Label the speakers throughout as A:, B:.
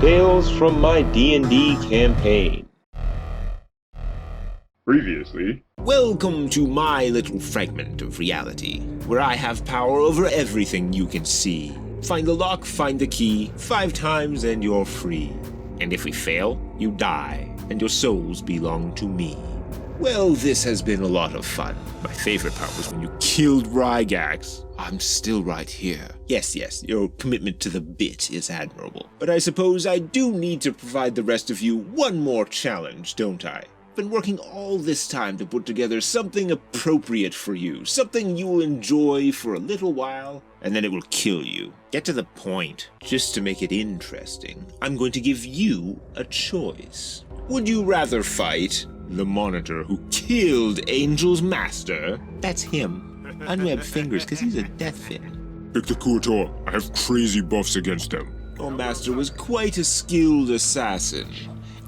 A: Tales from my D&D campaign.
B: Previously.
C: Welcome to my little fragment of reality, where I have power over everything you can see. Find the lock, find the key, 5 times and you're free. And if we fail, you die, and your souls belong to me. Well, this has been a lot of fun. My favorite part was when you killed Rygax. I'm still right here. Yes, your commitment to the bit is admirable. But I suppose I do need to provide the rest of you one more challenge, don't I? Been working all this time to put together something appropriate for you, something you will enjoy for a little while, and then it will kill you. Get to the point. Just to make it interesting, I'm going to give you a choice. Would you rather fight the monitor who killed Angel's master? That's him. Unwebbed fingers, because he's a deathfin.
B: Pick the Kuotor. I have crazy buffs against them.
C: Your master was quite a skilled assassin,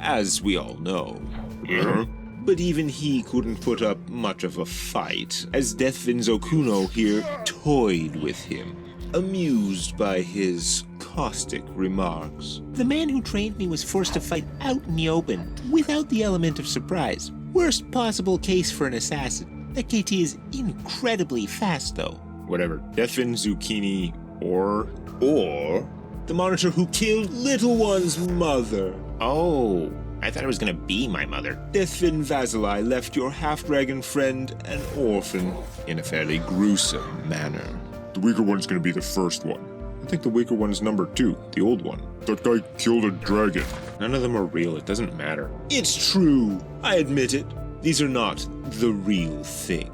C: as we all know.
B: Yeah?
C: But even he couldn't put up much of a fight, as Deathfin's Okuno here toyed with him, amused by his caustic remarks. The man who trained me was forced to fight out in the open, without the element of surprise. Worst possible case for an assassin. That KT is incredibly fast, though. Whatever. Deathfin, Zucchini, or the monitor who killed Little One's mother. Oh, I thought it was gonna be my mother. Deathfin Vasili left your half-dragon friend an orphan in a fairly gruesome manner.
B: The weaker one's gonna be the first one.
C: I think the weaker one's number 2, the old one.
B: That guy killed a dragon.
C: None of them are real, it doesn't matter. It's true, I admit it. These are not the real thing,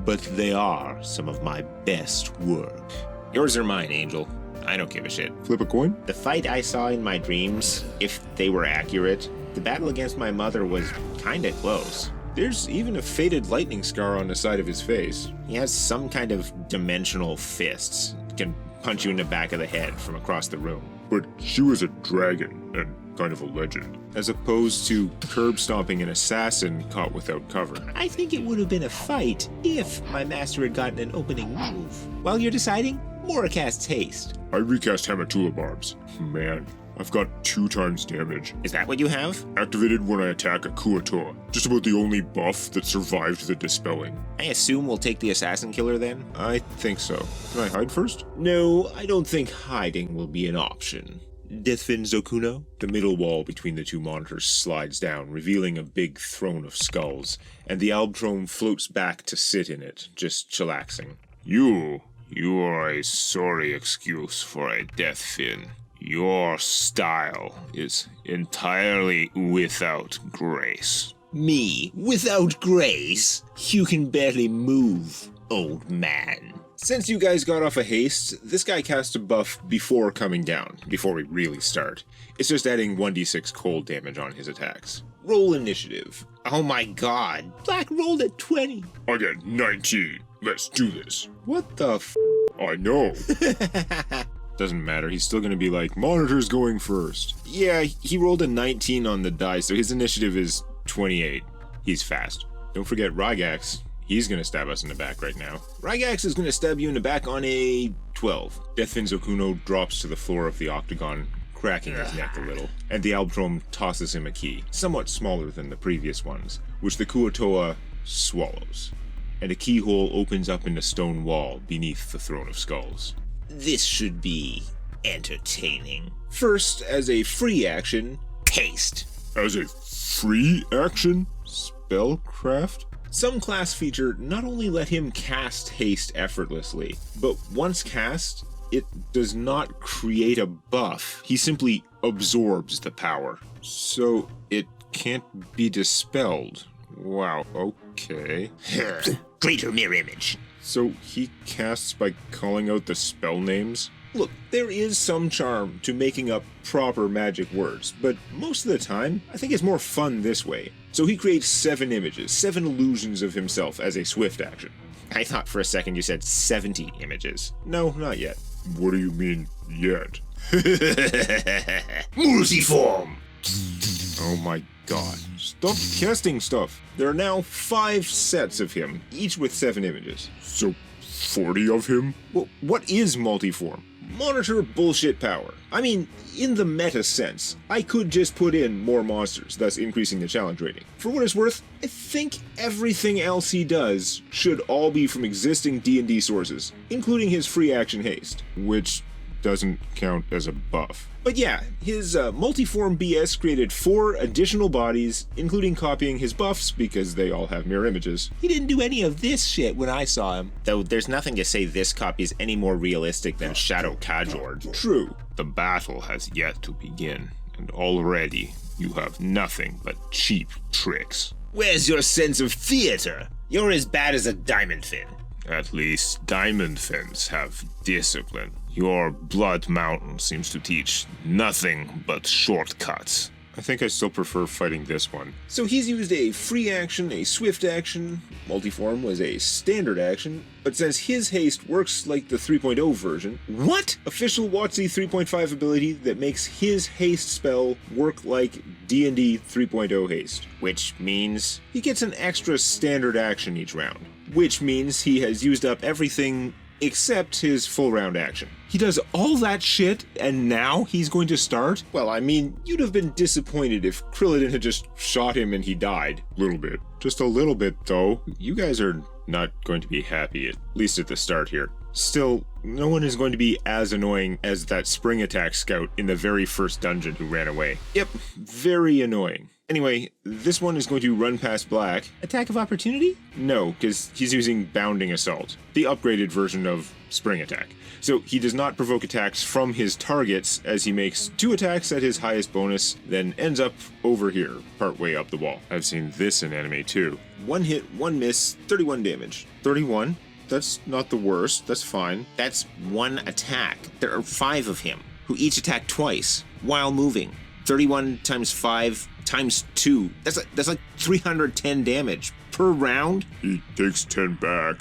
C: but they are some of my best work. Yours or mine, Angel. I don't give a shit.
B: Flip a coin?
C: The fight I saw in my dreams, if they were accurate, the battle against my mother was kinda close. There's even a faded lightning scar on the side of his face. He has some kind of dimensional fists. Can punch you in the back of the head from across the room.
B: But she was a dragon, and kind of a legend.
C: As opposed to curb stomping an assassin caught without cover. I think it would have been a fight if my master had gotten an opening move. While you're deciding, Moracast's haste.
B: I recast Hamatula Barbs. Man, I've got 2 times damage.
C: Is that what you have?
B: Activated when I attack a Kuotor. Just about the only buff that survived the dispelling.
C: I assume we'll take the assassin killer then?
B: I think so. Can I hide first?
C: No, I don't think hiding will be an option. Deathfin Zokuno? The middle wall between the 2 monitors slides down, revealing a big throne of skulls, and the Albtrome floats back to sit in it, just chillaxing. You are a sorry excuse for a Deathfin. Your style is entirely without grace. Me? Without grace? You can barely move, old man. Since you guys got off a haste, this guy cast a buff before coming down, before we really start. It's just adding 1d6 cold damage on his attacks. Roll initiative. Oh my god, Black rolled at 20.
B: I get 19. Let's do this.
C: What the f?
B: I know.
C: Doesn't matter, he's still gonna be like, monitor's going first. Yeah, he rolled a 19 on the die, so his initiative is 28. He's fast. Don't forget Rygax. He's gonna stab us in the back right now. Rygax is gonna stab you in the back on a 12. Deathfin Zokuno drops to the floor of the octagon, cracking his neck a little, and the Albtrome tosses him a key, somewhat smaller than the previous ones, which the Kuotoa swallows, and a keyhole opens up in the stone wall beneath the throne of skulls. This should be entertaining. First, as a free action, haste.
B: As a free action?
C: Spellcraft? Some class feature not only let him cast haste effortlessly, but once cast, it does not create a buff. He simply absorbs the power. So it can't be dispelled. Wow, okay.
D: Greater mirror image.
C: So he casts by calling out the spell names? Look, there is some charm to making up proper magic words, but most of the time, I think it's more fun this way. So he creates 7 images, 7 illusions of himself as a swift action. I thought for a second you said 70 images. No, not yet.
B: What do you mean, yet?
D: Multiform!
C: Oh my god. Stop casting stuff. There are now 5 sets of him, each with 7 images.
B: So, 40 of him?
C: Well, what is multiform? monitor bullshit power. I mean, in the meta sense, I could just put in more monsters, thus increasing the challenge rating. For what it's worth, I think everything else he does should all be from existing D&D sources, including his free action haste.
B: Which doesn't count as a buff.
C: But yeah, his multiform BS created 4 additional bodies, including copying his buffs because they all have mirror images. He didn't do any of this shit when I saw him. Though there's nothing to say this copy is any more realistic than Shadow Kajord.
B: True. The battle has yet to begin, and already you have nothing but cheap tricks.
D: Where's your sense of theater? You're as bad as a diamond fin.
B: At least diamond fins have discipline. Your Blood Mountain seems to teach nothing but shortcuts. I think I still prefer fighting this one.
C: So he's used a free action, a swift action, multiform was a standard action, but since his haste works like the 3.0 version, what? Official WotC 3.5 ability that makes his haste spell work like D&D 3.0 haste, which means he gets an extra standard action each round, which means he has used up everything except his full round action. He does all that shit, and now he's going to start? Well, I mean, you'd have been disappointed if Krillin had just shot him and he died.
B: Little bit. Just a little bit, though. You guys are not going to be happy, at least at the start here. Still, no one is going to be as annoying as that spring attack scout in the very first dungeon who ran away. Yep, very annoying. Anyway, this one is going to run past Black. Attack of opportunity? No, because he's using Bounding Assault, the upgraded version of Spring Attack. So he does not provoke attacks from his targets, as he makes 2 attacks at his highest bonus, then ends up over here, partway up the wall. I've seen this in anime too.
C: 1 hit, 1 miss, 31 damage.
B: 31? That's not the worst, that's fine.
D: That's 1 attack. There are 5 of him, who each attack twice, while moving. 31 times 5 times 2. That's like 310 damage per round.
B: He takes 10 back.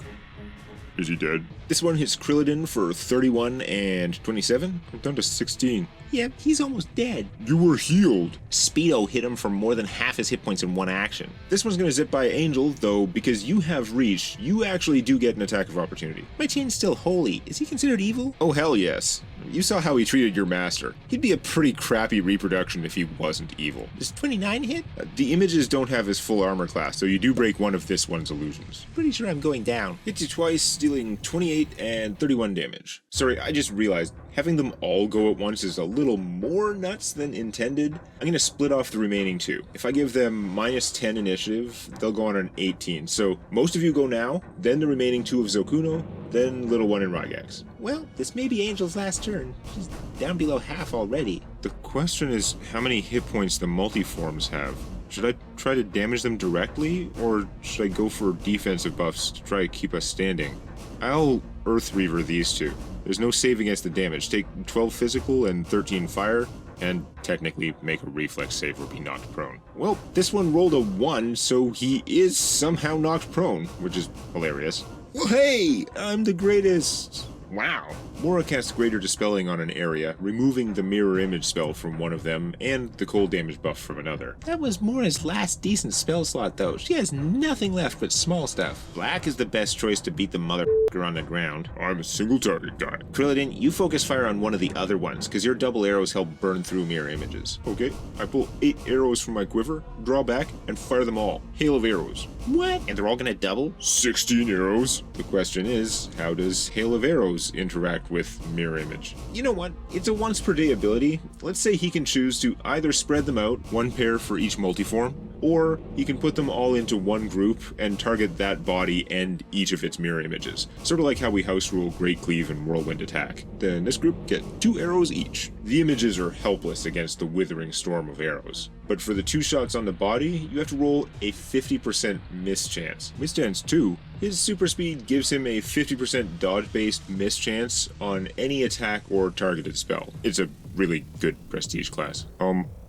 B: Is he dead?
C: This one hits Krillin for 31 and 27.
B: I'm down to 16.
C: Yep, he's almost dead.
B: You were healed.
C: Speedo hit him for more than half his hit points in 1 action. This one's gonna zip by Angel, though, because you have reach, you actually do get an attack of opportunity. My chain's still holy. Is he considered evil? Oh, hell yes. You saw how he treated your master. He'd be a pretty crappy reproduction if he wasn't evil. Does 29 hit? The images don't have his full armor class, so you do break one of this one's illusions. Pretty sure I'm going down. Hits you twice, dealing 28 and 31 damage. Sorry, I just realized having them all go at once is a little more nuts than intended. I'm gonna split off the remaining 2. If I give them minus 10 initiative, they'll go on an 18. So most of you go now, then the remaining 2 of Zokuno, then little one in Rygax. Well, this may be Angel's last turn. She's down below half already.
B: The question is how many hit points the multiforms have. Should I try to damage them directly, or should I go for defensive buffs to try to keep us standing? I'll Earth Reaver these 2. There's no save against the damage. Take 12 physical and 13 fire, and technically make a reflex save or be knocked prone. Well, this one rolled a 1, so he is somehow knocked prone, which is hilarious. Well, hey, I'm the greatest. Wow. Mora casts Greater Dispelling on an area, removing the Mirror Image spell from one of them, and the cold damage buff from another. That was Mora's last decent spell slot, though. She has nothing left but small stuff. Black is the best choice to beat the motherfucker on the ground. I'm a single target guy.
C: Krillin, you focus fire on one of the other ones, because your double arrows help burn through mirror images.
B: Okay, I pull 8 arrows from my quiver, draw back, and fire them all. Hail of arrows.
C: What? And they're all gonna double?
B: 16 arrows.
C: The question is, how does Hail of Arrows interact with mirror image? You know what? It's a once per day ability. Let's say he can choose to either spread them out, 1 pair for each multiform, or he can put them all into one group and target that body and each of its mirror images. Sort of like how we house rule Great Cleave and Whirlwind Attack. Then this group get 2 arrows each. The images are helpless against the withering storm of arrows. But for the 2 shots on the body, you have to roll a 50% miss chance. Miss chance 2. His super speed gives him a 50% dodge-based miss chance on any attack or targeted spell. It's a really good prestige class.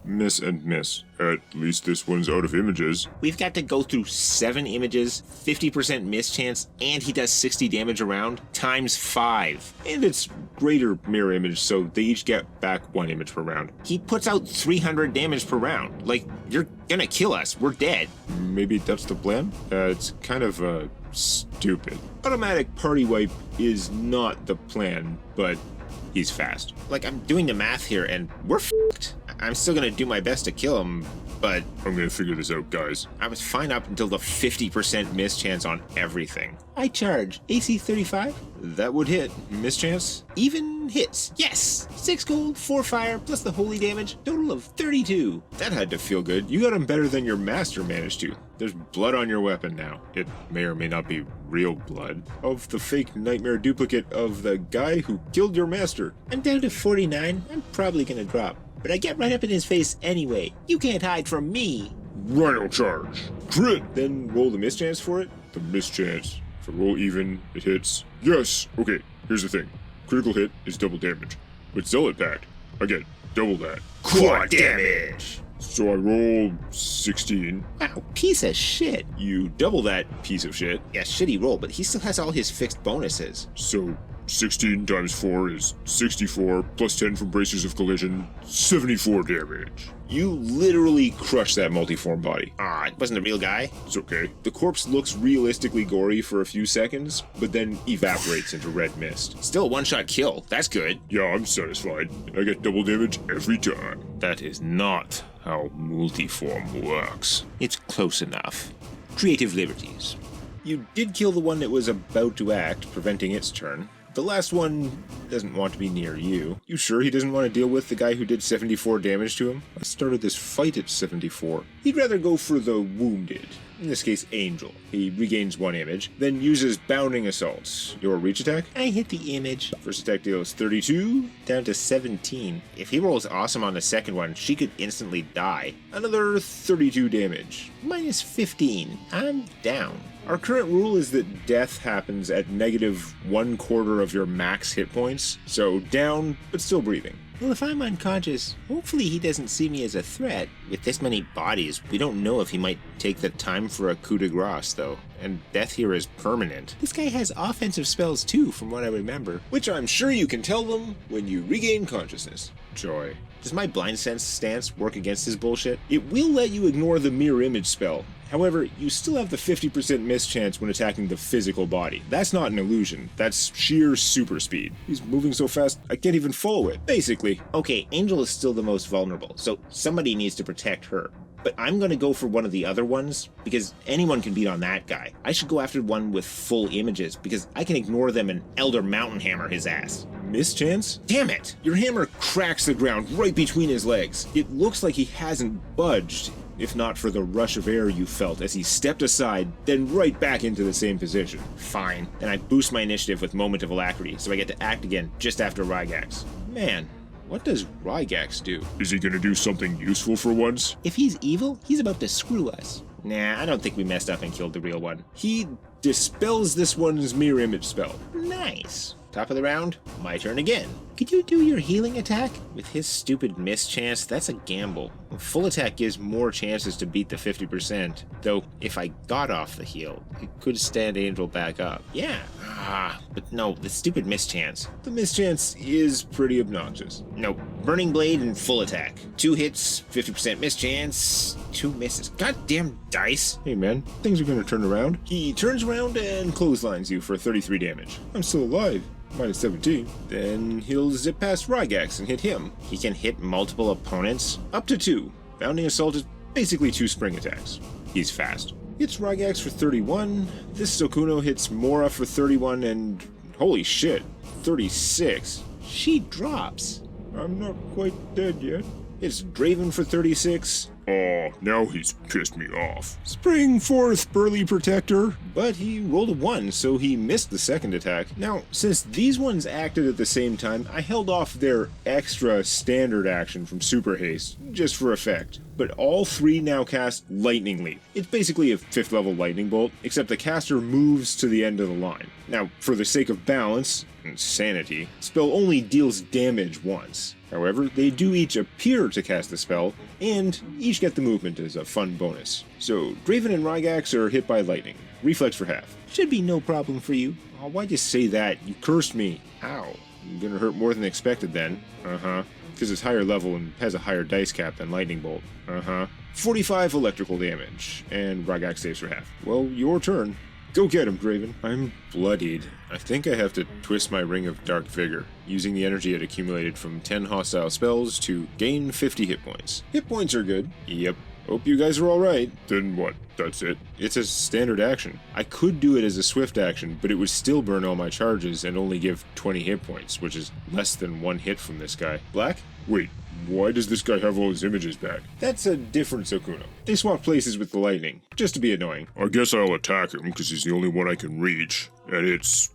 B: Miss and miss. At least this one's out of images.
C: We've got to go through 7 images, 50% miss chance, and he does 60 damage a round, times 5. And it's greater mirror image, so they each get back 1 image per round. He puts out 300 damage per round. Like, you're gonna kill us. We're dead.
B: Maybe that's the plan? It's kind of, stupid.
C: Automatic party wipe is not the plan, but
B: He's fast.
D: Like, I'm doing the math here, and we're f***ed. I'm still gonna do my best to kill him, but
B: I'm gonna figure this out, guys.
D: I was fine up until the 50% miss chance on everything. I charge. AC 35?
B: That would hit. Mischance?
D: Even hits. Yes! 6 gold, 4 fire, plus the holy damage, total of 32.
B: That had to feel good. You got him better than your master managed to. There's blood on your weapon now. It may or may not be real blood. Of the fake nightmare duplicate of the guy who killed your master.
D: I'm down to 49. I'm probably gonna drop. But I get right up in his face anyway. You can't hide from me.
B: Rhino charge. Crit! Then roll the mischance for it. The mischance. If I roll even, it hits. Yes! Okay, here's the thing. Critical hit is double damage. With Zealot Pact, I get double that.
D: Quad damage!
B: So I roll 16.
D: Wow, piece of shit.
B: You double that piece of shit.
D: Yeah, shitty roll, but he still has all his fixed bonuses.
B: So 16 times 4 is 64, plus 10 from Bracers of Collision, 74 damage. You literally crush that multiform body.
D: Ah, it wasn't a real guy?
B: It's okay. The corpse looks realistically gory for a few seconds, but then evaporates into red mist.
D: Still a one-shot kill. That's good.
B: Yeah, I'm satisfied. I get double damage every time. That is not how multiform works.
D: It's close enough. Creative liberties.
B: You did kill the one that was about to act, preventing its turn. The last one doesn't want to be near you. You sure he doesn't want to deal with the guy who did 74 damage to him? I started this fight at 74. He'd rather go for the wounded. In this case, Angel. He regains 1 image, then uses Bounding Assaults. Your reach attack?
D: I hit the image.
B: First attack deals 32.
D: Down to 17. If he rolls awesome on the second one, she could instantly die.
B: Another 32 damage.
D: Minus 15. I'm down.
B: Our current rule is that death happens at negative 1/4 of your max hit points, so down, but still breathing.
D: Well, if I'm unconscious, hopefully he doesn't see me as a threat. With this many bodies, we don't know if he might take the time for a coup de grace, though. And death here is permanent. This guy has offensive spells too, from what I remember.
B: Which I'm sure you can tell them when you regain consciousness. Joy.
D: Does my blind sense stance work against his bullshit?
B: It will let you ignore the mirror image spell. However, you still have the 50% miss chance when attacking the physical body. That's not an illusion. That's sheer super speed. He's moving so fast, I can't even follow it. Basically.
D: Okay, Angel is still the most vulnerable, so somebody needs to protect her. But I'm gonna go for one of the other ones, because anyone can beat on that guy. I should go after one with full images, because I can ignore them and Elder Mountain Hammer his ass.
B: Mischance?
D: Damn it!
B: Your hammer cracks the ground right between his legs. It looks like he hasn't budged, if not for the rush of air you felt as he stepped aside, then right back into the same position.
D: Fine. Then I boost my initiative with Moment of Alacrity, so I get to act again just after Rygax.
B: Man, what does Rygax do? Is he gonna do something useful for once?
D: If he's evil, he's about to screw us. Nah, I don't think we messed up and killed the real one.
B: He dispels this one's mirror image spell.
D: Nice. Top of the round, my turn again. Could you do your healing attack? With his stupid miss chance, that's a gamble. Full attack gives more chances to beat the 50%. Though, if I got off the heal, it could stand Angel back up. Yeah. But no, the stupid miss chance.
B: The mischance is pretty obnoxious.
D: No, Burning Blade and full attack. 2 hits, 50% miss chance, 2 misses. Goddamn dice.
B: Hey man, things are gonna turn around. He turns around and clotheslines you for 33 damage. I'm still alive. Minus 17. Then he'll zip past Rygax and hit him.
D: He can hit multiple opponents?
B: Up to 2. Bounding Assault is basically 2 spring attacks. He's fast. Hits Rygax for 31. This Sokuno hits Mora for 31 and... holy shit, 36.
D: She drops.
B: I'm not quite dead yet. It's Draven for 36. Oh, now he's pissed me off. Spring forth, Burly Protector. But he rolled a 1, so he missed the second attack. Now, since these ones acted at the same time, I held off their extra standard action from Super Haste, just for effect. But all 3 now cast Lightning Leap. It's basically a 5th level Lightning Bolt, except the caster moves to the end of the line. Now, for the sake of balance and sanity, spell only deals damage once. However, they do each appear to cast the spell, and each get the movement as a fun bonus. So, Draven and Rygax are hit by lightning. Reflex for half.
D: Should be no problem for you.
B: Oh, why'd you say that? You cursed me. Ow. You're gonna hurt more than expected then. Because it's higher level and has a higher dice cap than Lightning Bolt. 45 electrical damage, and Rygax saves for half. Well, your turn. Go get him, Draven. I'm bloodied. I think I have to twist my Ring of Dark Vigor, using the energy it accumulated from 10 hostile spells to gain 50 hit points. Hit points are good. Yep. Hope you guys are alright. Then what? That's it? It's a standard action. I could do it as a swift action, but it would still burn all my charges and only give 20 hit points, which is less than 1 hit from this guy. Black? Wait, why does this guy have all his images back? That's a different Sokuno. They swap places with the lightning, just to be annoying. I guess I'll attack him, because he's the only one I can reach. And it's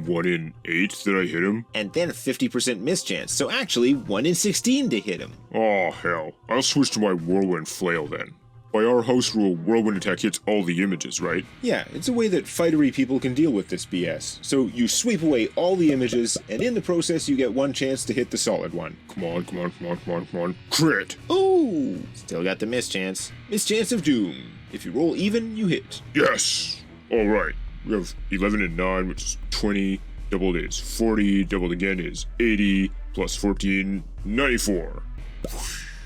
B: 1 in 8 that I hit him?
D: And then a 50% miss chance, so actually 1 in 16 to hit him.
B: Oh, hell. I'll switch to my Whirlwind Flail then. By our house rule, Whirlwind attack hits all the images, right? Yeah, it's a way that fightery people can deal with this BS. So you sweep away all the images, and in the process you get 1 chance to hit the solid one. Come on, come on, come on, come on, come on. Crit!
D: Ooh! Still got the miss chance. Miss chance of doom. If you roll even, you hit.
B: Yes! Alright. We have 11 and 9, which is 20. Doubled is 40. Doubled again is 80. Plus 14, 94.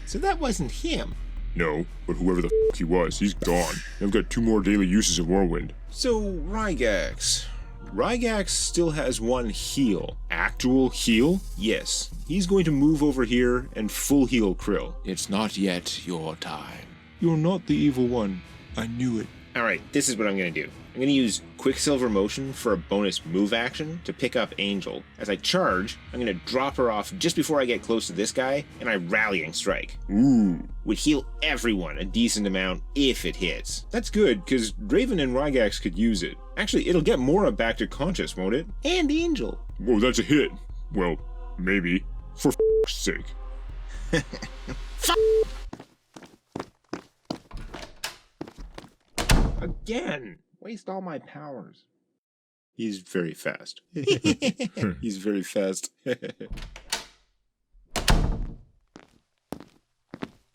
D: So that wasn't him.
B: No, but whoever the f*** he was, he's gone. I've got 2 more daily uses of Whirlwind. So, Rygax. Rygax still has 1 heal. Actual heal? Yes. He's going to move over here and full heal Krill.
E: It's not yet your time.
B: You're not the evil one. I knew it.
D: Alright, this is what I'm gonna do. I'm gonna use Quicksilver Motion for a bonus move action to pick up Angel. As I charge, I'm gonna drop her off just before I get close to this guy, and I Rallying Strike.
B: Ooh.
D: Would heal everyone a decent amount if it hits.
B: That's good, because Draven and Rygax could use it. Actually, it'll get Mora back to conscious, won't it?
D: And Angel.
B: Whoa, that's a hit. Well, maybe. For f***'s sake.
D: Again! Waste all my powers.
B: He's very fast. He's very fast.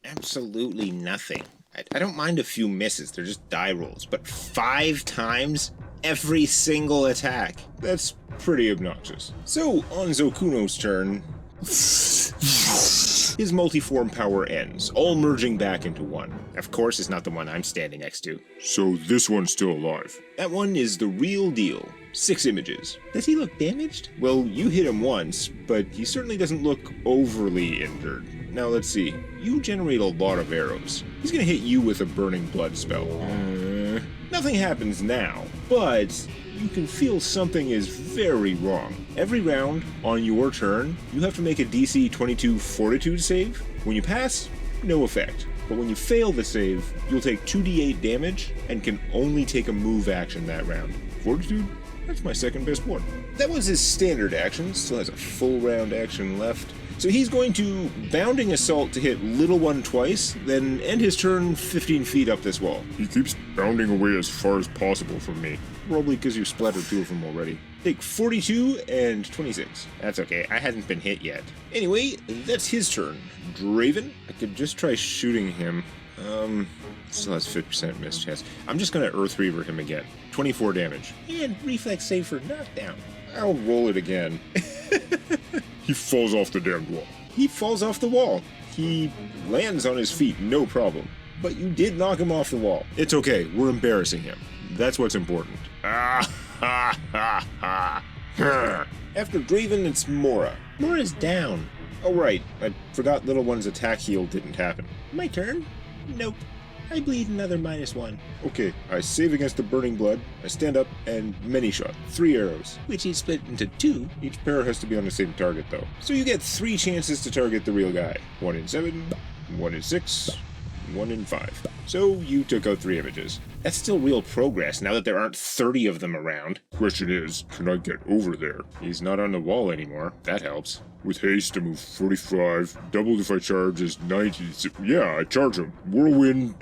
D: Absolutely nothing. I don't mind a few misses, they're just die rolls, but 5 times every single attack.
B: That's pretty obnoxious. So, on Zokuno's turn, his multiform power ends, all merging back into one.
D: Of course, it's not the one I'm standing next to.
B: So this one's still alive. That one is the real deal. 6 images.
D: Does he look damaged?
B: Well, you hit him once, but he certainly doesn't look overly injured. Now let's see. You generate a lot of arrows. He's gonna hit you with a burning blood spell. Nothing happens now, but you can feel something is very wrong. Every round, on your turn, you have to make a DC 22 Fortitude save. When you pass, no effect. But when you fail the save, you'll take 2d8 damage and can only take a move action that round. Fortitude? That's my second best one. That was his standard action, still has a full round action left. So he's going to Bounding Assault to hit Little One twice, then end his turn 15 feet up this wall. He keeps bounding away as far as possible from me. Probably because you splattered 2 of them already. Take 42 and 26.
D: That's okay, I hadn't been hit yet.
B: Anyway, that's his turn. Draven? I could just try shooting him. Still has 50% miss chance. I'm just gonna Earth Reaver him again. 24 damage.
D: And reflex save for knockdown.
B: I'll roll it again. He falls off the damned wall. He falls off the wall. He lands on his feet, no problem. But you did knock him off the wall. It's okay, we're embarrassing him. That's what's important. After Draven, it's Mora.
D: Mora's down.
B: Oh right, I forgot Little One's attack heal didn't happen.
D: My turn? Nope. I bleed another -1.
B: Okay, I save against the burning blood, I stand up, and many shot. 3 arrows.
D: Which is split into 2.
B: Each pair has to be on the same target though. So you get 3 chances to target the real guy. 1 in 7, 1 in 6, 1 in 5. So you took out 3 images.
D: That's still real progress now that there aren't 30 of them around.
B: Question is, can I get over there? He's not on the wall anymore. That helps. With haste, I move 45. Doubled if I charge is 90. Yeah, I charge him. Whirlwind,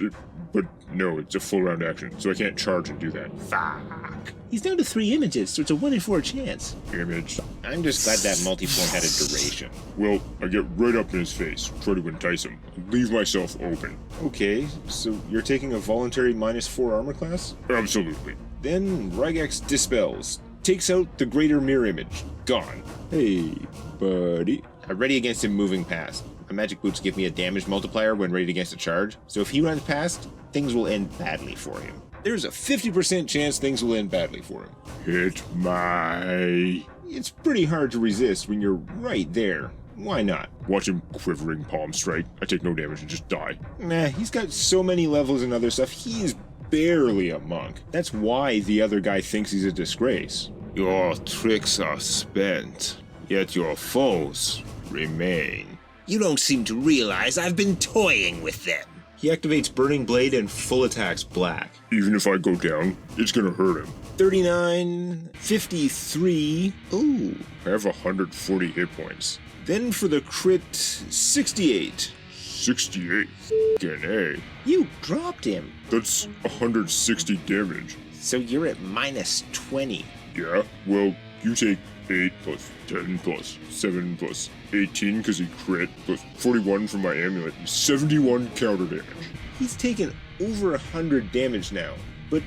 B: but no, it's a full round action, so I can't charge and do that.
D: Fuck. He's down to 3 images, so it's a 1 in 4 chance.
B: Image.
D: I'm just glad that multiform had a duration.
B: Well, I get right up in his face, try to entice him, leave myself open. Okay, so you're taking a voluntary -4 armor class? Absolutely. Then Rygax dispels. Takes out the greater mirror image. Gone. Hey, buddy.
D: I'm ready against him moving past. My magic boots give me a damage multiplier when ready against a charge, so if he runs past, things will end badly for him.
B: there's a 50% chance things will end badly for him. Hit my... It's pretty hard to resist when you're right there. Why not? Watch him quivering palm strike. I take no damage and just die. Nah, he's got so many levels and other stuff, he's barely a monk. That's why the other guy thinks he's a disgrace. Your tricks are spent, yet your foes remain.
D: You don't seem to realize I've been toying with them.
B: He activates Burning Blade and full attacks black. Even if I go down, it's gonna hurt him. 39, 53. Ooh, I have 140 hit points. Then for the crit, 68. 68? F***ing A.
D: You dropped him.
B: That's 160 damage.
D: So you're at minus 20.
B: Yeah, well, you take 8 plus 10 plus 7 plus 18 because he crit, plus 41 from my amulet, 71 counter damage. He's taken over 100 damage now, but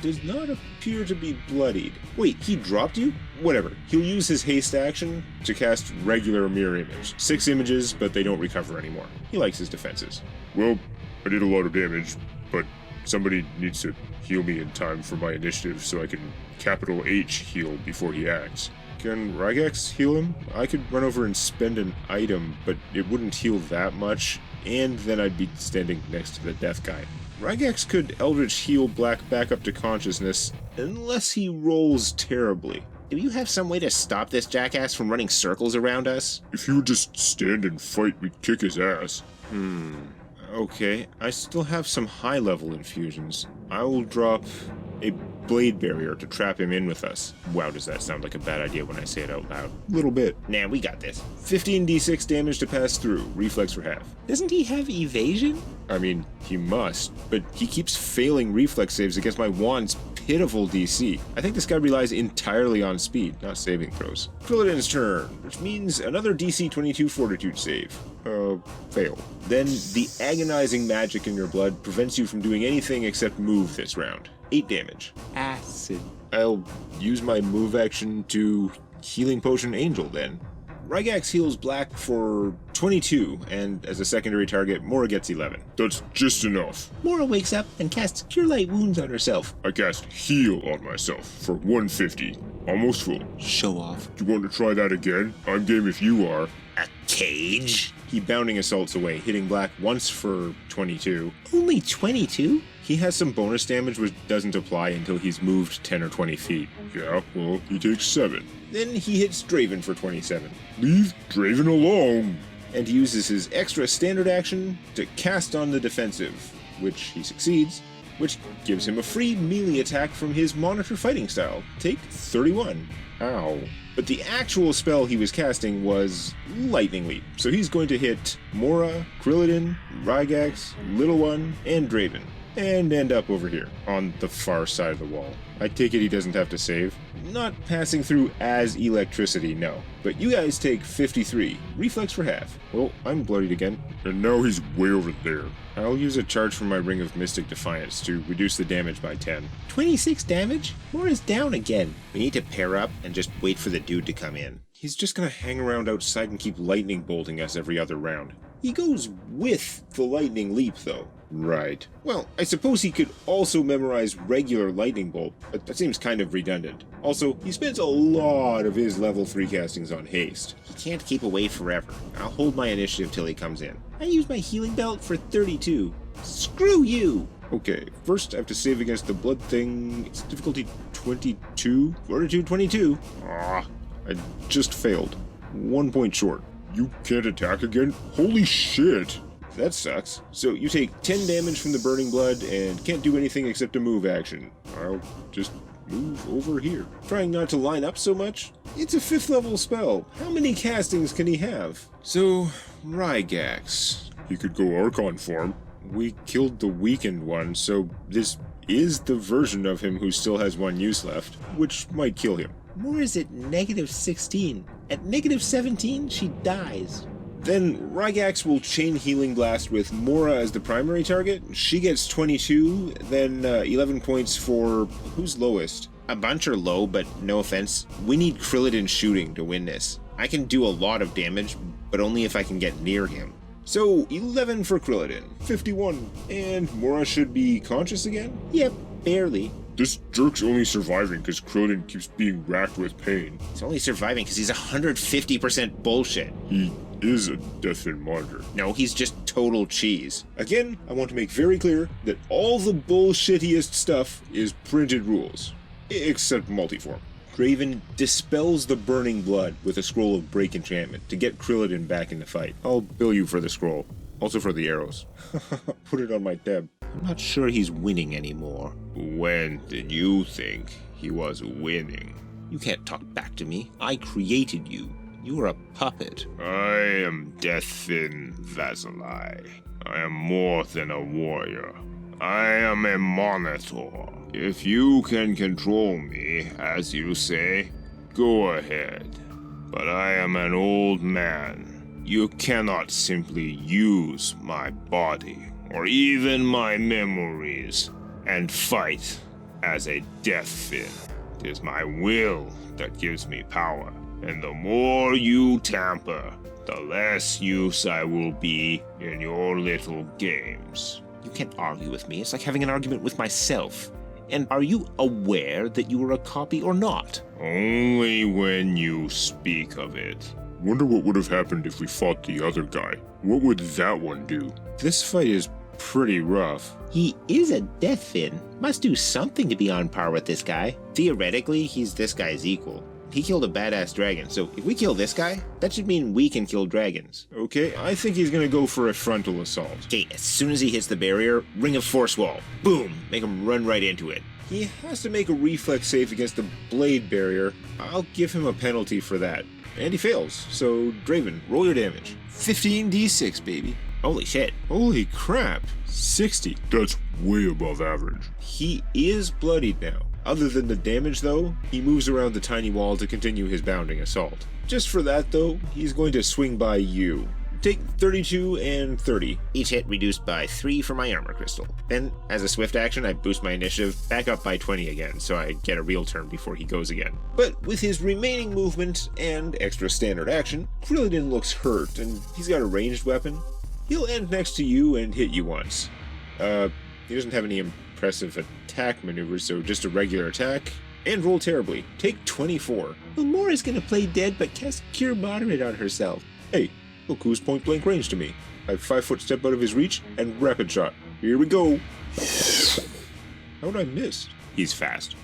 B: does not appear to be bloodied. Wait, he dropped you? Whatever. He'll use his haste action to cast regular mirror image. 6 images, but they don't recover anymore. He likes his defenses. Well, I did a lot of damage, but somebody needs to heal me in time for my initiative so I can capital H heal before he acts. Can Rygax heal him? I could run over and spend an item, but it wouldn't heal that much, and then I'd be standing next to the death guy. Rygax could Eldritch heal Black back up to consciousness, unless he rolls terribly.
D: Do you have some way to stop this jackass from running circles around us?
B: If he would just stand and fight, we'd kick his ass. Okay, I still have some high-level infusions. I will drop a blade barrier to trap him in with us. Wow, does that sound like a bad idea when I say it out loud? A little bit.
D: Nah, we got this.
B: 15d6 damage to pass through, reflex for half.
D: Doesn't he have evasion?
B: I mean, he must, but he keeps failing reflex saves against my wand's pitiful DC. I think this guy relies entirely on speed, not saving throws. Krillidin's turn, which means another DC 22 fortitude save. Fail. Then the agonizing magic in your blood prevents you from doing anything except move this round. 8 damage.
D: Acid.
B: I'll use my move action to Healing Potion Angel then. Rygax heals Black for 22, and as a secondary target, Mora gets 11. That's just enough.
D: Mora wakes up and casts Cure Light Wounds on herself.
B: I cast Heal on myself for 150. Almost full.
E: Show off.
B: You want to try that again? I'm game if you are.
D: A cage?
B: He bounding assaults away, hitting Black once for 22.
D: Only 22?
B: He has some bonus damage which doesn't apply until he's moved 10 or 20 feet. Yeah, well, he takes 7. Then he hits Draven for 27. Leave Draven alone! And he uses his extra standard action to cast on the defensive, which he succeeds, which gives him a free melee attack from his monitor fighting style. Take 31. Ow. But the actual spell he was casting was Lightning Leap, so he's going to hit Mora, Krillidin, Rygax, Little One, and Draven. And end up over here, on the far side of the wall. I take it he doesn't have to save. Not passing through as electricity, no. But you guys take 53, reflex for half. Well, I'm bloodied again. And now he's way over there. I'll use a charge from my Ring of Mystic Defiance to reduce the damage by 10.
D: 26 damage? Mora's down again. We need to pair up and just wait for the dude to come in.
B: He's just gonna hang around outside and keep lightning bolting us every other round. He goes with the lightning leap, though. Right. Well, I suppose he could also memorize regular lightning bolt, but that seems kind of redundant. Also, he spends a lot of his level 3 castings on haste.
D: He can't keep away forever. I'll hold my initiative till he comes in. I use my healing belt for 32. Screw you!
B: Okay, first I have to save against the blood thing. It's difficulty 22? Fortitude 22. I just failed. 1 point short. You can't attack again? Holy shit! That sucks. So you take 10 damage from the burning blood and can't do anything except a move action. I'll just move over here. Trying not to line up so much. It's a 5th level spell. How many castings can he have? So, Rygax. He could go Archon form. We killed the weakened one, so this is the version of him who still has 1 use left, which might kill him.
D: Mora's at negative 16. At negative 17, she dies.
B: Then Rygax will chain Healing Blast with Mora as the primary target. She gets 22, then 11 points for... who's lowest?
D: A bunch are low, but no offense, we need Krillidin shooting to win this. I can do a lot of damage, but only if I can get near him.
B: So, 11 for Krillidin, 51. And Mora should be conscious again?
D: Yep, barely.
B: This jerk's only surviving because Krillin keeps being racked with pain.
D: He's only surviving because he's 150% bullshit.
B: He is a Deathfin monitor.
D: No, he's just total cheese.
B: Again, I want to make very clear that all the bullshittiest stuff is printed rules. Except multiform. Draven dispels the burning blood with a scroll of break enchantment to get Krillin back in the fight. I'll bill you for the scroll. Also for the arrows. Put it on my tab.
D: I'm not sure he's winning anymore.
B: When did you think he was winning?
D: You can't talk back to me. I created you. You are a puppet.
B: I am Deathfin Vasili. I am more than a warrior. I am a monitor. If you can control me, as you say, go ahead. But I am an old man. You cannot simply use my body, or even my memories, and fight as a Deathfin. It is my will that gives me power, and the more you tamper, the less use I will be in your little games.
D: You can't argue with me. It's like having an argument with myself. And are you aware that you are a copy or not?
B: Only when you speak of it. Wonder what would have happened if we fought the other guy. What would that one do? This fight is pretty rough.
D: He is a Deathfin. Must do something to be on par with this guy. Theoretically, he's this guy's equal. He killed a badass dragon, so if we kill this guy, that should mean we can kill dragons.
B: Okay, I think he's gonna go for a frontal assault.
D: Okay, as soon as he hits the barrier, ring of force wall. Boom! Make him run right into it.
B: He has to make a reflex save against the blade barrier. I'll give him a penalty for that. And he fails, so Draven, roll your damage. 15d6, baby.
D: Holy shit.
B: Holy crap, 60. That's way above average. He is bloodied now. Other than the damage, though, he moves around the tiny wall to continue his bounding assault. Just for that, though, he's going to swing by you. Take 32 and 30.
D: Each hit reduced by 3 for my armor crystal. Then, as a swift action, I boost my initiative back up by 20 again, so I get a real turn before he goes again.
B: But with his remaining movement and extra standard action, Krillin looks hurt, and he's got a ranged weapon. He'll end next to you and hit you once. He doesn't have any impressive attack maneuvers, so just a regular attack. And roll terribly. Take 24.
D: Well, Moira's gonna play dead, but cast Cure Moderate on herself.
B: Hey, look who's point blank range to me. I have 5-foot step out of his reach and rapid shot. Here we go. How'd I miss? He's fast.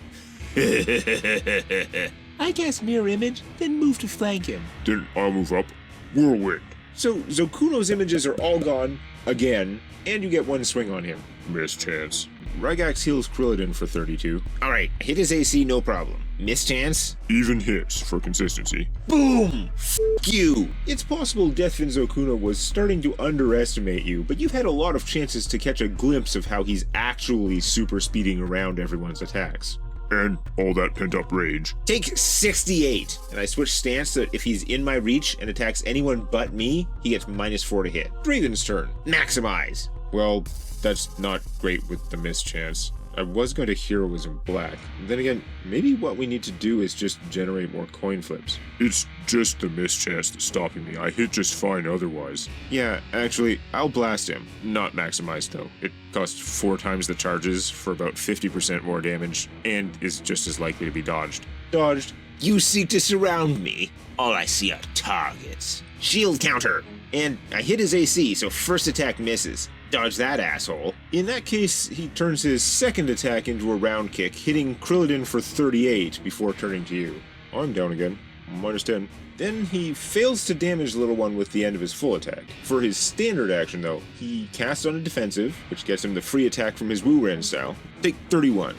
D: I cast Mirror Image, then move to flank him.
B: Then I'll move up. Whirlwind. So Zokuno's images are all gone, again, and you get one swing on him. Mischance. Rygax heals Krillin for 32.
D: Alright, hit his AC, no problem. Mischance?
B: Even hits for consistency.
D: Boom! F you!
B: It's possible Deathfin Zokuno was starting to underestimate you, but you've had a lot of chances to catch a glimpse of how he's actually super speeding around everyone's attacks. And all that pent-up rage.
D: Take 68, and I switch stance so that if he's in my reach and attacks anyone but me, he gets -4 to hit.
B: Draven's turn.
D: Maximize!
B: Well, that's not great with the mischance. I was going to Heroism Black. Then again, maybe what we need to do is just generate more coin flips. It's just the mischance that's stopping me. I hit just fine otherwise. Yeah, actually, I'll blast him. Not maximize though. It costs 4 times the charges for about 50% more damage, and is just as likely to be dodged. Dodged.
D: You seek to surround me. All I see are targets. Shield counter. And I hit his AC, so first attack misses. Dodge that asshole.
B: In that case, he turns his second attack into a round kick, hitting Krillin for 38 before turning to you. I'm down again. -10. Then he fails to damage the little one with the end of his full attack. For his standard action, though, he casts on a defensive, which gets him the free attack from his Wu-Ren style. Take 31.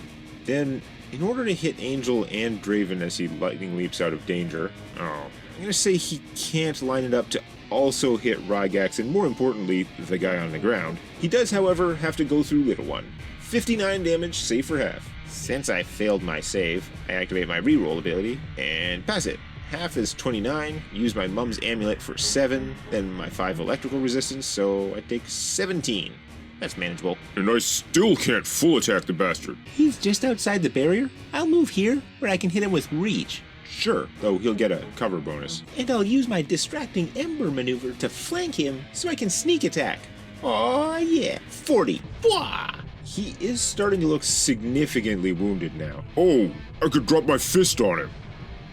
B: Then, in order to hit Angel and Draven as he lightning leaps out of danger, I'm gonna say he can't line it up to also hit Rygax and, more importantly, the guy on the ground. He does, however, have to go through Little One. 59 damage, save for half.
D: Since I failed my save, I activate my reroll ability and pass it. Half is 29, use my mum's amulet for 7, then my 5 electrical resistance, so I take 17. That's manageable.
B: And I still can't full attack the bastard.
D: He's just outside the barrier. I'll move here, where I can hit him with reach.
B: Sure, though he'll get a cover bonus.
D: And I'll use my distracting ember maneuver to flank him so I can sneak attack. Aw, yeah, 40. Bwah!
B: He is starting to look significantly wounded now. Oh, I could drop my fist on him.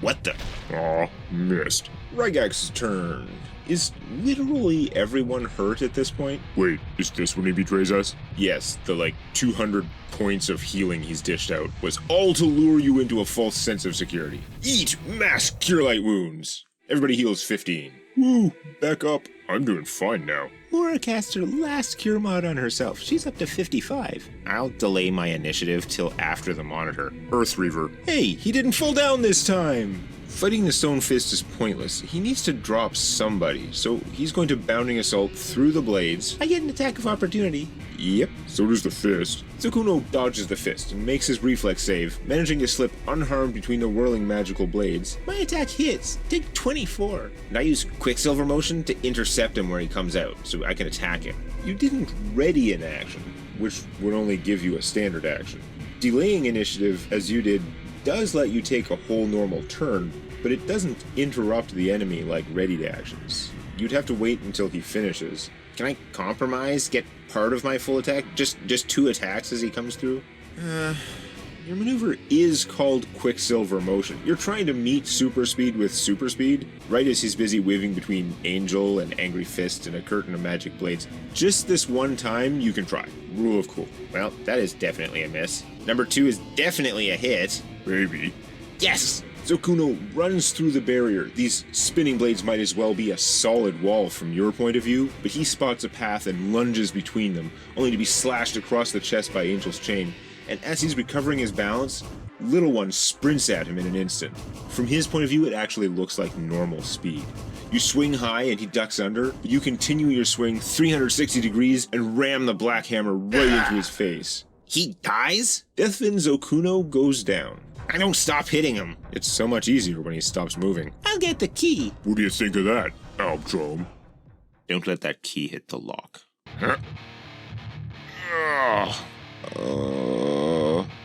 D: What the?
B: Aw, missed. Rygak's turn. Is literally everyone hurt at this point? Wait, is this when he betrays us? Yes, the 200 points of healing he's dished out was all to lure you into a false sense of security. Eat mass cure light wounds. Everybody heals 15. Woo, back up. I'm doing fine now.
D: Laura cast her last cure mod on herself. She's up to 55. I'll delay my initiative till after the monitor.
B: Earth Reaver. Hey, he didn't fall down this time. Fighting the Stone Fist is pointless. He needs to drop somebody, so he's going to Bounding Assault through the blades.
D: I get an attack of opportunity.
B: Yep, so does the fist. Zukuno dodges the fist and makes his reflex save, managing to slip unharmed between the whirling magical blades.
D: My attack hits. Take 24. And I use Quicksilver Motion to intercept him where he comes out, so I can attack him.
B: You didn't ready an action, which would only give you a standard action. Delaying initiative, as you did, does let you take a whole normal turn, but it doesn't interrupt the enemy like readied actions. You'd have to wait until he finishes.
D: Can I compromise? Get part of my full attack? Just 2 attacks as he comes through?
B: Your maneuver is called Quicksilver Motion. You're trying to meet super speed with super speed, right as he's busy weaving between Angel and Angry Fist and a curtain of magic blades. Just this one time, you can try. Rule of cool.
D: Well, that is definitely a miss. Number 2 is definitely a hit.
B: Maybe.
D: Yes!
B: Zokuno runs through the barrier. These spinning blades might as well be a solid wall from your point of view, but he spots a path and lunges between them, only to be slashed across the chest by Angel's chain. And as he's recovering his balance, Little One sprints at him in an instant. From his point of view, it actually looks like normal speed. You swing high and he ducks under, but you continue your swing 360 degrees and ram the Black Hammer right into his face.
D: He dies?
B: Deathfin Zokuno goes down.
D: I don't stop hitting him.
B: It's so much easier when he stops moving.
D: I'll get the key.
B: What do you think of that, Albtrom?
E: Don't let that key hit the lock.
B: Huh?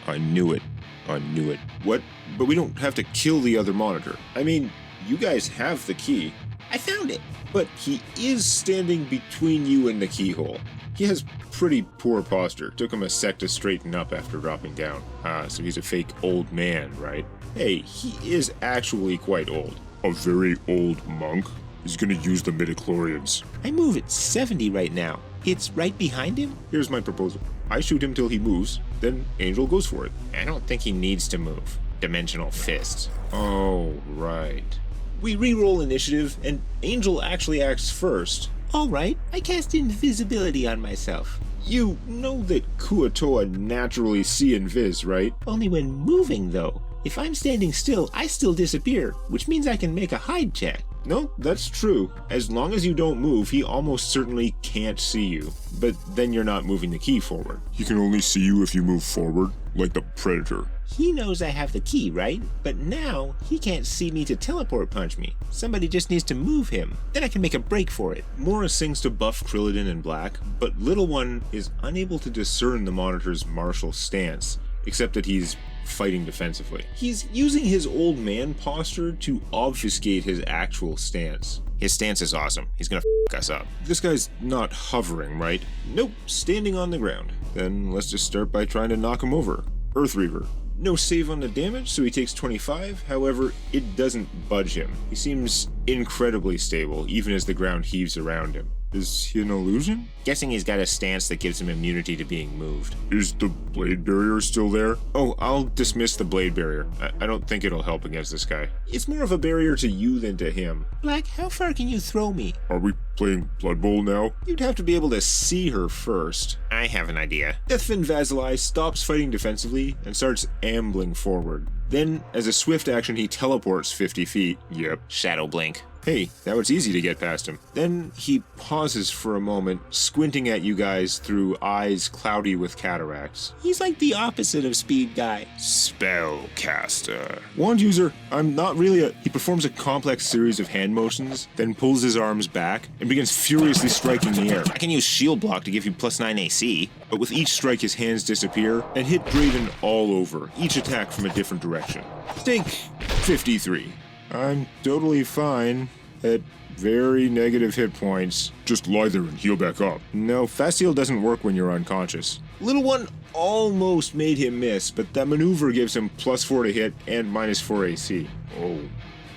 B: I knew it. I knew it. What? But we don't have to kill the other monitor. I mean, you guys have the key.
D: I found it.
B: But he is standing between you and the keyhole. He has pretty poor posture. Took him a sec to straighten up after dropping down. So he's a fake old man, right? Hey, he is actually quite old. A very old monk? He's gonna use the midichlorians.
D: I move at 70 right now. It's right behind him?
B: Here's my proposal. I shoot him till he moves, then Angel goes for it.
D: I don't think he needs to move. Dimensional Fist.
B: Oh, right. We re-roll initiative, and Angel actually acts first.
D: Alright, I cast invisibility on myself.
B: You know that Kuatoa naturally see invis, right?
D: Only when moving, though. If I'm standing still, I still disappear, which means I can make a hide check.
B: No, that's true. As long as you don't move, he almost certainly can't see you. But then you're not moving the key forward. He can only see you if you move forward, like the Predator.
D: He knows I have the key, right? But now, he can't see me to teleport punch me. Somebody just needs to move him. Then I can make a break for it.
B: Mora sings to buff Krillidin in black, but Little One is unable to discern the monitor's martial stance, except that he's fighting defensively. He's using his old man posture to obfuscate his actual stance.
D: His stance is awesome. He's gonna f us up.
B: This guy's not hovering, right? Nope, standing on the ground. Then let's just start by trying to knock him over. Earth Reaver. No save on the damage, so he takes 25. However, it doesn't budge him. He seems incredibly stable, even as the ground heaves around him. Is he an illusion?
D: Guessing he's got a stance that gives him immunity to being moved.
B: Is the blade barrier still there? Oh, I'll dismiss the blade barrier. I don't think it'll help against this guy. It's more of a barrier to you than to him.
D: Black, how far can you throw me?
B: Are we playing Blood Bowl now? You'd have to be able to see her first.
D: I have an idea.
B: Deathfin Vasilai stops fighting defensively and starts ambling forward. Then, as a swift action, he teleports 50 feet. Yep.
D: Shadow Blink.
B: Hey, now it's easy to get past him. Then he pauses for a moment, squinting at you guys through eyes cloudy with cataracts.
D: He's like the opposite of Speed Guy.
B: Spellcaster. Wand user, I'm not really a... He performs a complex series of hand motions, then pulls his arms back and begins furiously striking the air.
D: I can use Shield Block to give you +9 AC.
B: But with each strike, his hands disappear and hit Draven all over, each attack from a different direction. Stink 53. I'm totally fine at very negative hit points. Just lie there and heal back up. No, fast heal doesn't work when you're unconscious. Little one almost made him miss, but that maneuver gives him +4 to hit and -4 AC. Oh,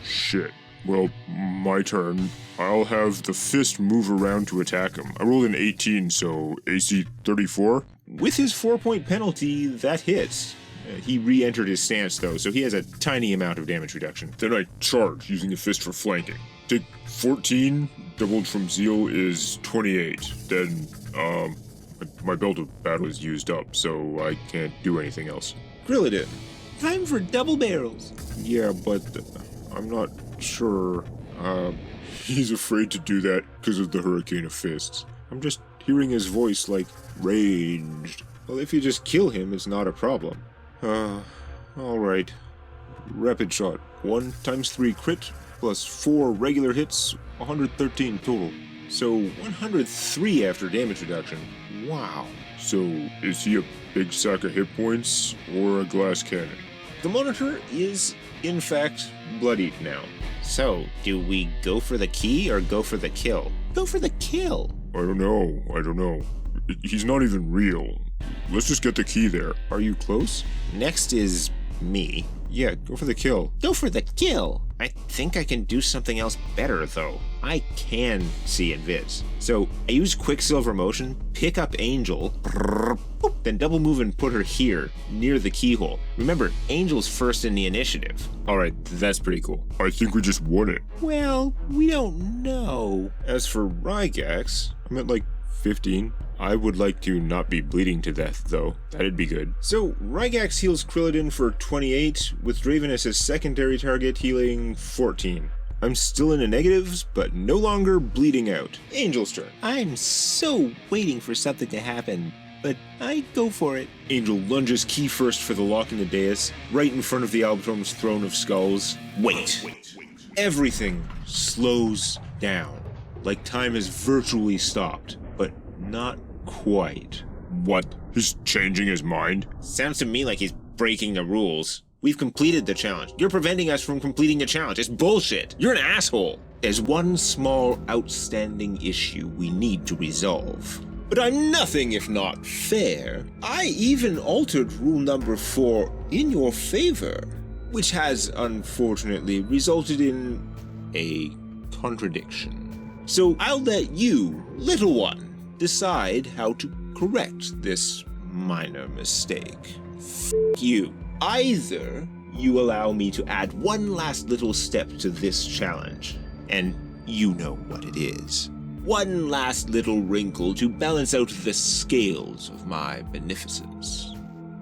B: shit. Well, my turn. I'll have the fist move around to attack him. I rolled an 18, so AC 34. With his 4-point penalty, that hits. He re-entered his stance, though, so he has a tiny amount of damage reduction. Then I charge, using the fist for flanking. Take 14, doubled from Zeal is 28. Then, my belt of battle is used up, so I can't do anything else. Grilladin. Time for double barrels. Yeah, but I'm not sure. He's afraid to do that because of the Hurricane of Fists. I'm just hearing his voice like ranged. Well, if you just kill him, it's not a problem. Alright. Rapid shot. 1 × 3 crit, plus 4 regular hits, 113 total. So 103 after damage reduction. Wow. So, is he a big sack of hit points, or a glass cannon? The monitor is, in fact, bloodied now.
D: So, do we go for the key or go for the kill? Go for the kill.
B: I don't know. He's not even real. Let's just get the key there. Are you close?
D: Next is me.
B: Yeah, go for the kill.
D: Go for the kill. I think I can do something else better, though. I can see in vids. So I use Quicksilver Motion, pick up Angel, then double move and put her here, near the keyhole. Remember, Angel's first in the initiative.
B: Alright, that's pretty cool. I think we just won it.
D: Well, we don't know.
B: As for Rygax, I'm at like 15. I would like to not be bleeding to death, though. That'd be good. So, Rygax heals Krilladin for 28, with Draven as his secondary target healing 14. I'm still in the negatives, but no longer bleeding out. Angel's turn.
D: I'm so waiting for something to happen, but I go for it.
B: Angel lunges key first for the lock in the dais, right in front of the Albtrom's throne of skulls. Wait. Everything slows down, like time has virtually stopped, but not quite. What? He's changing his mind?
D: Sounds to me like he's breaking the rules. We've completed the challenge. You're preventing us from completing the challenge. It's bullshit. You're an asshole. There's one small outstanding issue we need to resolve.
C: But I'm nothing if not fair. I even altered rule number 4 in your favor, which has unfortunately resulted in a contradiction. So I'll let you, little one, decide how to correct this minor mistake. You. Either you allow me to add one last little step to this challenge, and you know what it is. One last little wrinkle to balance out the scales of my beneficence.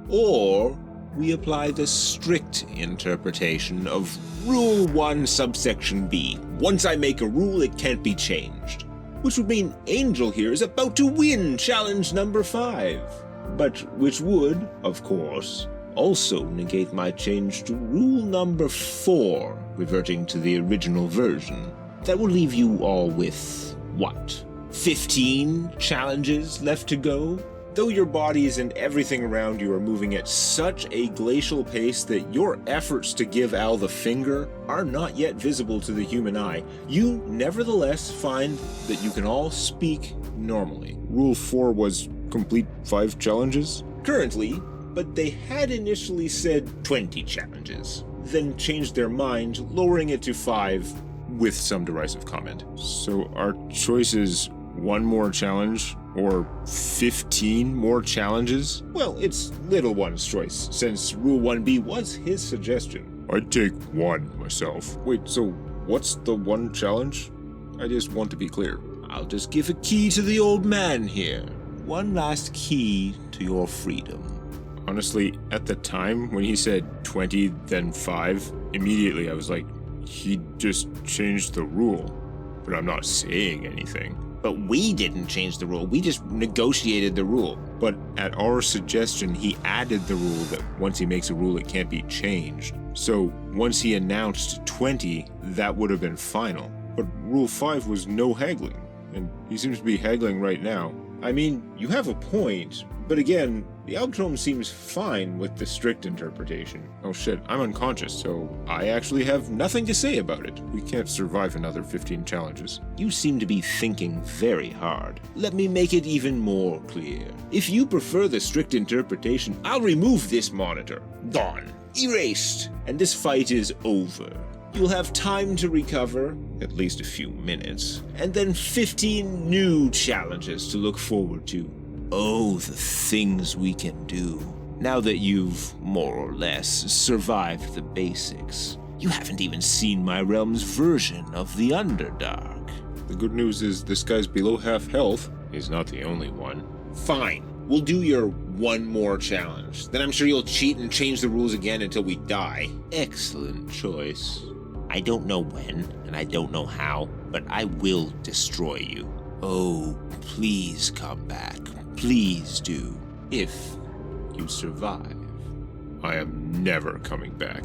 C: Or we apply the strict interpretation of Rule 1 subsection B. Once I make a rule, it can't be changed. Which would mean Angel here is about to win challenge number 5. But which would, of course, also negate my change to rule number 4, reverting to the original version. That will leave you all with, what, 15 challenges left to go? Though your bodies and everything around you are moving at such a glacial pace that your efforts to give Al the finger are not yet visible to the human eye, you nevertheless find that you can all speak normally.
B: Rule 4 was complete 5 challenges?
C: Currently, but they had initially said 20 challenges, then changed their mind, lowering it to 5
B: with some derisive comment. So our choice is 1 more challenge or 15 more challenges?
C: Well, it's little one's choice, since Rule 1B was his suggestion.
B: I'd take 1 myself. Wait, so what's the 1 challenge? I just want to be clear.
C: I'll just give a key to the old man here. One last key to your freedom.
B: Honestly, at the time when he said 20, then 5, immediately I was like, he just changed the rule. But I'm not saying anything.
D: But we didn't change the rule. We just negotiated the rule.
B: But at our suggestion, he added the rule that once he makes a rule, it can't be changed. So once he announced 20, that would have been final. But Rule 5 was no haggling, and he seems to be haggling right now.
C: I mean, you have a point, but again,
B: The outcome seems fine with the strict interpretation. Oh shit, I'm unconscious, so I actually have nothing to say about it. We can't survive another 15 challenges.
C: You seem to be thinking very hard. Let me make it even more clear. If you prefer the strict interpretation, I'll remove this monitor. Gone. Erased. And this fight is over. You'll have time to recover, at least a few minutes, and then 15 new challenges to look forward to. Oh, the things we can do. Now that you've, more or less, survived the basics. You haven't even seen my realm's version of the Underdark.
B: The good news is this guy's below half health. He's not the only one.
C: Fine. We'll do your one more challenge. Then I'm sure you'll cheat and change the rules again until we die. Excellent choice. I don't know when, and I don't know how, but I will destroy you. Oh, please come back. Please do. If you survive.
B: I am never coming back.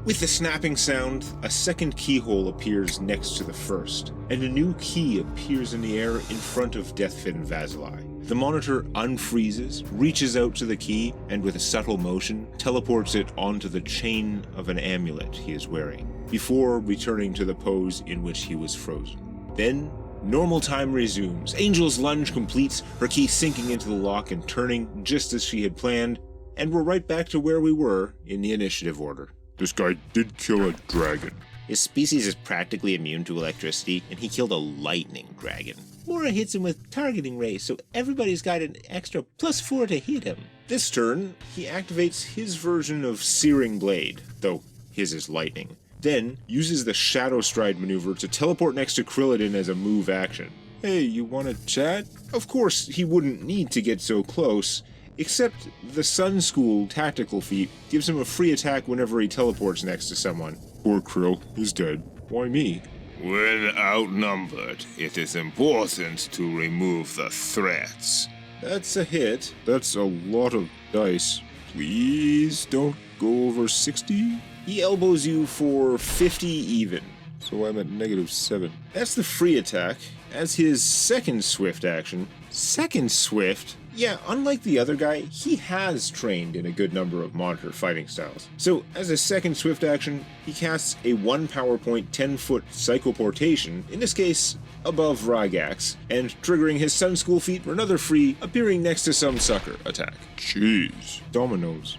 C: With the snapping sound, a second keyhole appears next to the first, and a new key appears in the air in front of Deathfin Vasili. The monitor unfreezes, reaches out to the key, and with a subtle motion, teleports it onto the chain of an amulet he is wearing, before returning to the pose in which he was frozen. Then, normal time resumes. Angel's lunge completes, her key sinking into the lock and turning just as she had planned, and we're right back to where we were in the initiative order.
B: This guy did kill a dragon.
C: His species is practically immune to electricity, and he killed a lightning dragon. Mora hits him with targeting ray, so everybody's got an extra +4 to hit him. This turn, he activates his version of Searing Blade, though his is lightning. Then, uses the Shadow Stride maneuver to teleport next to Krillin as a move action.
B: Hey, you wanna chat?
C: Of course, he wouldn't need to get so close, except the Sun School tactical feat gives him a free attack whenever he teleports next to someone.
B: Poor Krill, he's dead. Why me?
F: When outnumbered, it is important to remove the threats.
C: That's a hit.
B: That's a lot of dice. Please don't go over 60?
C: He elbows you for 50 even.
B: So I'm at -7.
C: That's the free attack. As his second swift action. Second swift? Yeah, unlike the other guy, he has trained in a good number of monitor fighting styles. So, as a second swift action, he casts a 1 power point 10-foot psychoportation, in this case, above Rygax, and triggering his Sun School feat for another free, appearing next to some sucker attack.
B: Jeez. Dominoes.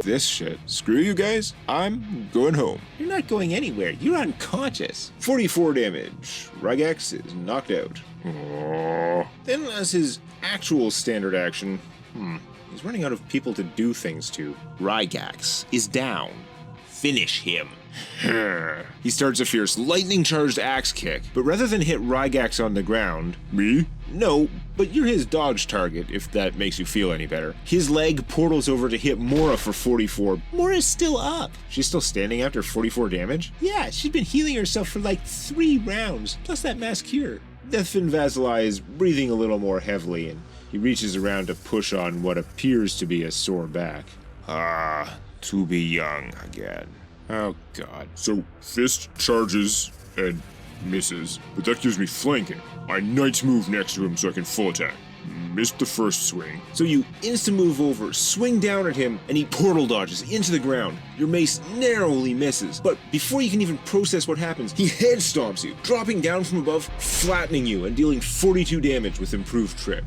B: This shit. Screw you guys. I'm going home.
C: You're not going anywhere. You're unconscious. 44 damage. Rygax is knocked out.
B: Oh.
C: Then, as his actual standard action, he's running out of people to do things to. Rygax is down. Finish him. He starts a fierce lightning-charged axe kick, but rather than hit Rygax on the ground...
B: Me?
C: No, but you're his dodge target, if that makes you feel any better. His leg portals over to hit Mora for 44. Mora's still up. She's still standing after 44 damage? Yeah, she's been healing herself for like 3 rounds, plus that mass cure. Deathfin Vasili is breathing a little more heavily, and he reaches around to push on what appears to be a sore back.
F: To be young again.
B: Oh god. So, fist charges and misses, but that gives me flanking. I Knight's move next to him so I can full attack. Missed the first swing.
C: So you insta-move over, swing down at him, and he portal dodges into the ground. Your mace narrowly misses, but before you can even process what happens, he head stomps you, dropping down from above, flattening you, and dealing 42 damage with improved trip.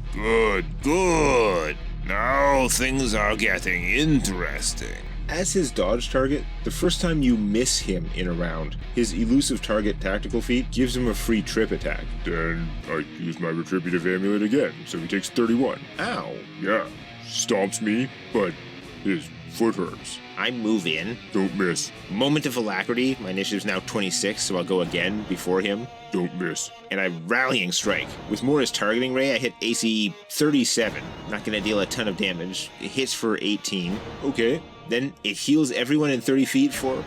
F: Good. Now things are getting interesting.
C: As his dodge target, the first time you miss him in a round, his elusive target tactical feat gives him a free trip attack.
B: Then I use my retributive amulet again, so he takes 31.
C: Ow.
B: Yeah, stomps me, but his foot hurts.
C: I move in.
B: Don't miss.
C: Moment of alacrity. My initiative's now 26, so I'll go again before him.
B: Don't miss.
C: And I rallying strike. With Mora's targeting ray, I hit AC 37. Not gonna deal a ton of damage. It hits for 18.
B: Okay.
C: Then it heals everyone in 30 feet for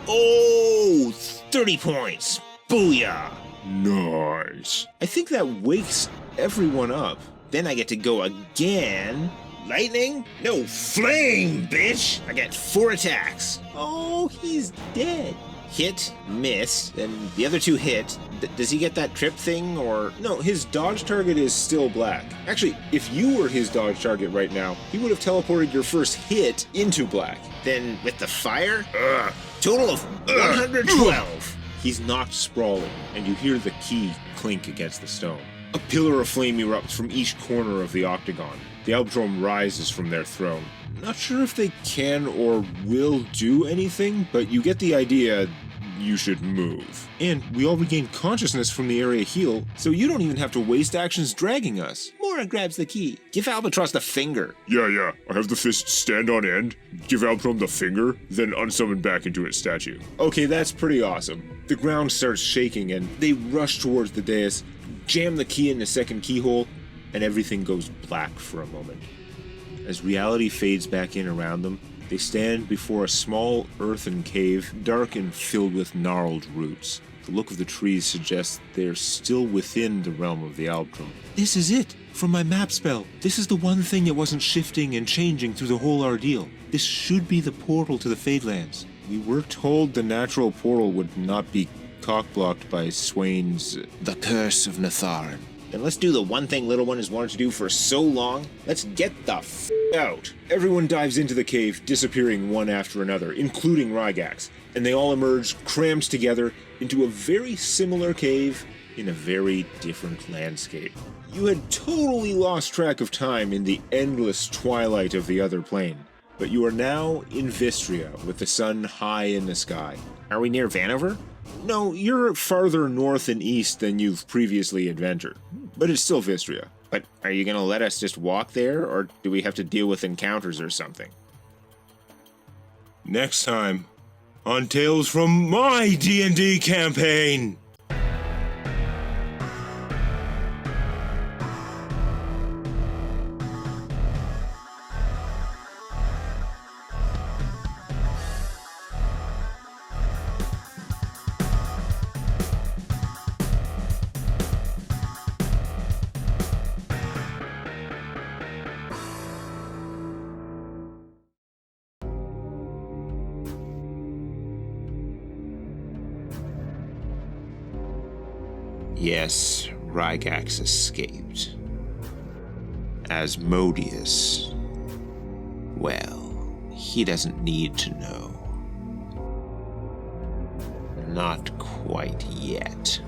C: 30 points. Booyah!
B: Nice.
C: I think that wakes everyone up. Then I get to go again. Lightning? No, flame, bitch! I get 4 attacks. Oh, he's dead.
D: hit, miss, and the other two hit. Does he get that trip thing, or...?
B: No, his dodge target is still black. Actually, if you were his dodge target right now, he would have teleported your first hit into black.
D: Then with the fire? Total of 112.
B: He's knocked sprawling, and you hear the key clink against the stone. A pillar of flame erupts from each corner of the octagon. The Albdrome rises from their throne. Not sure if they can or will do anything, but you get the idea. You should move. And we all regain consciousness from the area heal, so you don't even have to waste actions dragging us.
D: Mora grabs the key. Give Albatross the finger.
F: Yeah. I have the fist stand on end, give Albdrome the finger, then unsummon back into its statue.
B: Okay, that's pretty awesome. The ground starts shaking and they rush towards the dais, jam the key in the second keyhole, and everything goes black for a moment. As reality fades back in around them, they stand before a small earthen cave, dark and filled with gnarled roots. The look of the trees suggests they're still within the realm of the Albdrome. This is it! From my map spell! This is the one thing that wasn't shifting and changing through the whole ordeal. This should be the portal to the Fadelands. We were told the natural portal would not be cock-blocked by Swain's The Curse of Natharin.
D: Then let's do the one thing Little One has wanted to do for so long. Let's get the out.
B: Everyone dives into the cave, disappearing one after another, including Rygax, and they all emerge crammed together into a very similar cave in a very different landscape. You had totally lost track of time in the endless twilight of the other plane, but you are now in Vistria with the sun high in the sky.
D: Are we near Vanover?
B: No, you're farther north and east than you've previously adventured, but it's still Vistria.
D: But are you going to let us just walk there, or do we have to deal with encounters or something?
F: Next time, on Tales from my D&D campaign!
E: Yes, Rygax escaped. Asmodeus, well, he doesn't need to know. Not quite yet.